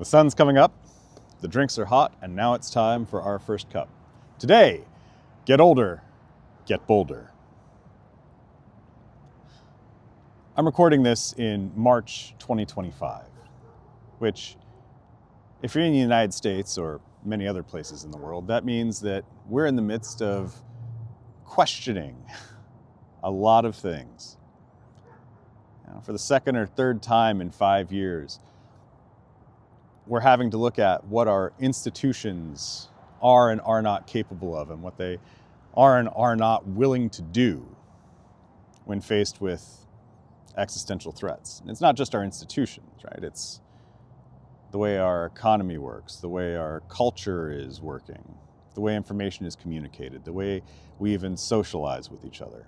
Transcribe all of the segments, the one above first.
The sun's coming up, the drinks are hot, and now it's time for our first cup. Today, get older, get bolder. I'm recording this in March 2025, which, if you're in the United States or many other places in the world, that means that we're in the midst of questioning a lot of things. For the second or third time in 5 years, we're having to look at what our institutions are and are not capable of, and what they are and are not willing to do when faced with existential threats. And it's not just our institutions, right? It's the way our economy works, the way our culture is working, the way information is communicated, the way we even socialize with each other.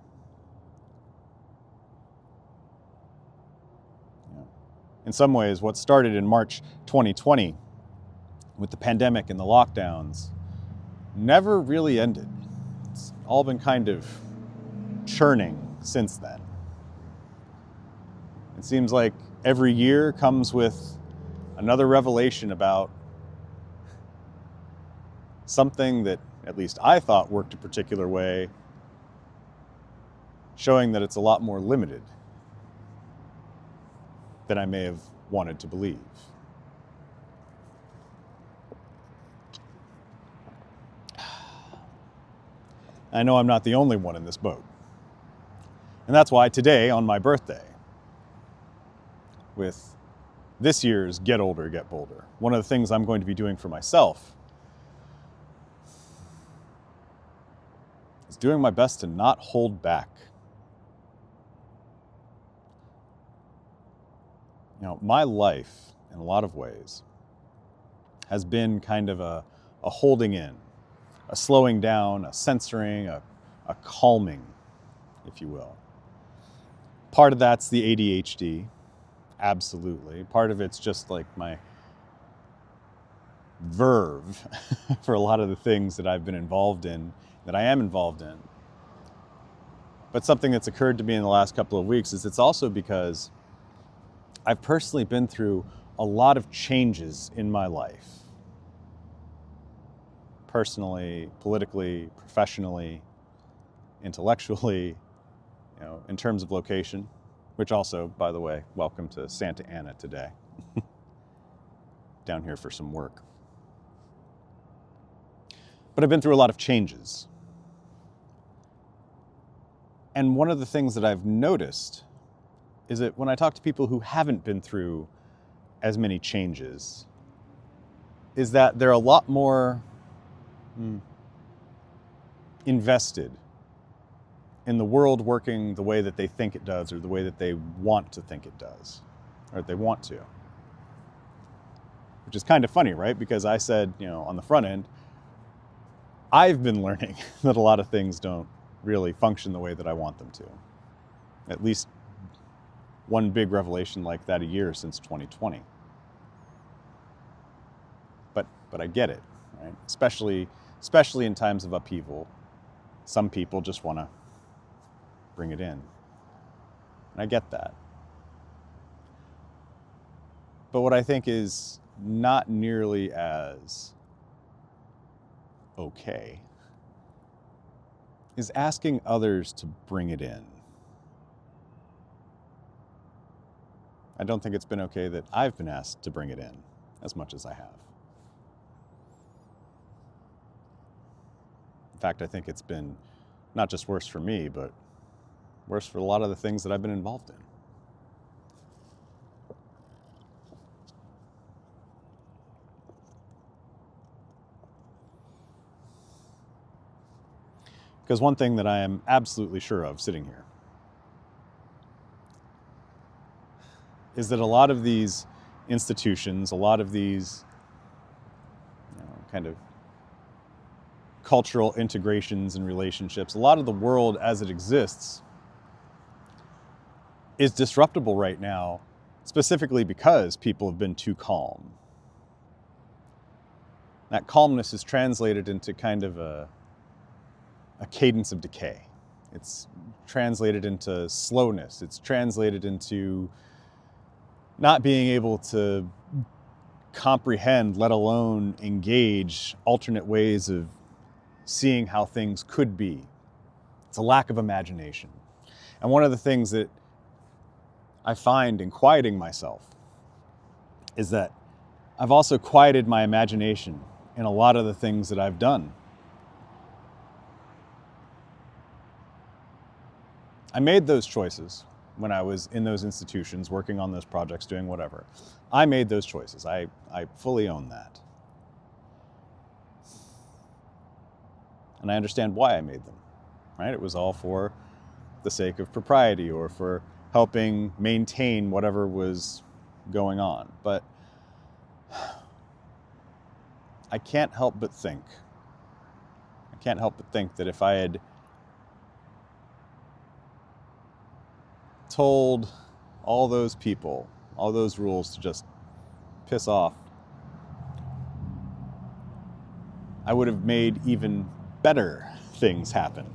In some ways, what started in March 2020 with the pandemic and the lockdowns never really ended. It's all been kind of churning since then. It seems like every year comes with another revelation about something that at least I thought worked a particular way, showing that it's a lot more limited than I may have wanted to believe. I know I'm not the only one in this boat. And that's why today, on my birthday, with this year's Get Older, Get Bolder, one of the things I'm going to be doing for myself is doing my best to not hold back. My life, in a lot of ways, has been kind of a holding in, a slowing down, a censoring, a calming, if you will. Part of that's the ADHD, absolutely. Part of it's just like my verve for a lot of the things that I've been involved in, that I am involved in. But something that's occurred to me in the last couple of weeks is it's also because I've personally been through a lot of changes in my life. Personally, politically, professionally, intellectually, in terms of location, which also, by the way, welcome to Santa Ana today. Down here for some work. But I've been through a lot of changes. And one of the things that I've noticed is that when I talk to people who haven't been through as many changes, is that they're a lot more invested in the world working the way that they think it does, or the way that they want to think it does, or they want to. Which is kind of funny, right? Because I said, on the front end, I've been learning that a lot of things don't really function the way that I want them to. At least one big revelation like that a year since 2020. But I get it, right? Especially in times of upheaval, some people just want to bring it in. And I get that. But what I think is not nearly as okay is asking others to bring it in. I don't think it's been okay that I've been asked to bring it in as much as I have. In fact, I think it's been not just worse for me, but worse for a lot of the things that I've been involved in. Because one thing that I am absolutely sure of sitting here is that a lot of these institutions, a lot of these kind of cultural integrations and relationships, a lot of the world as it exists is disruptible right now, specifically because people have been too calm. That calmness is translated into kind of a cadence of decay. It's translated into slowness. It's translated into not being able to comprehend, let alone engage alternate ways of seeing how things could be. It's a lack of imagination. And one of the things that I find in quieting myself is that I've also quieted my imagination in a lot of the things that I've done. I made those choices when I was in those institutions, working on those projects, doing whatever. I made those choices. I fully own that. And I understand why I made them, right? It was all for the sake of propriety or for helping maintain whatever was going on. But I can't help but think that if I had told all those people, all those rules to just piss off, I would have made even better things happen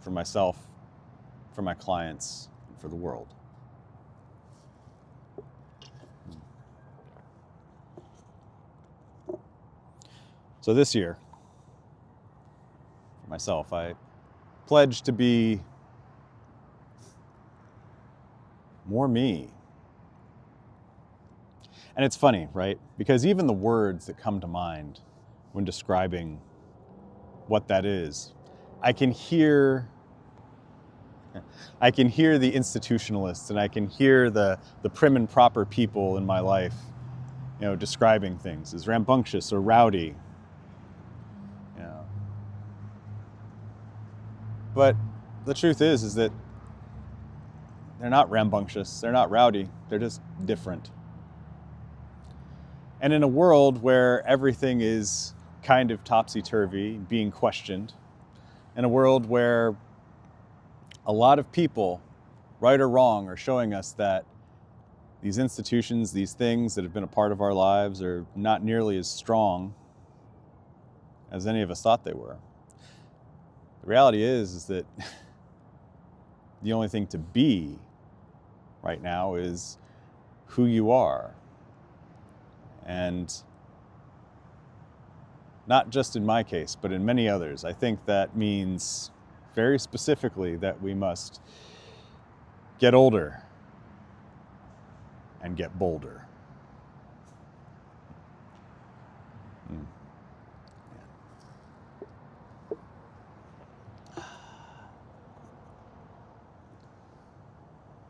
for myself, for my clients, and for the world. So this year, for myself, I pledged to be more me. And it's funny, right? Because even the words that come to mind when describing what that is, I can hear the institutionalists, and I can hear the prim and proper people in my life, describing things as rambunctious or rowdy. But the truth is that they're not rambunctious, they're not rowdy, they're just different. And in a world where everything is kind of topsy-turvy, being questioned, in a world where a lot of people, right or wrong, are showing us that these institutions, these things that have been a part of our lives are not nearly as strong as any of us thought they were. The reality is that the only thing to be right now is who you are. And not just in my case, but in many others, I think that means very specifically that we must get older and get bolder.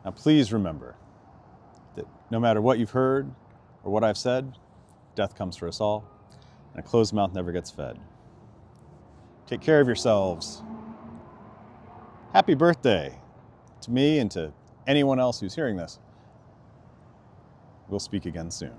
Now, please remember that no matter what you've heard or what I've said, death comes for us all, and a closed mouth never gets fed. Take care of yourselves. Happy birthday to me and to anyone else who's hearing this. We'll speak again soon.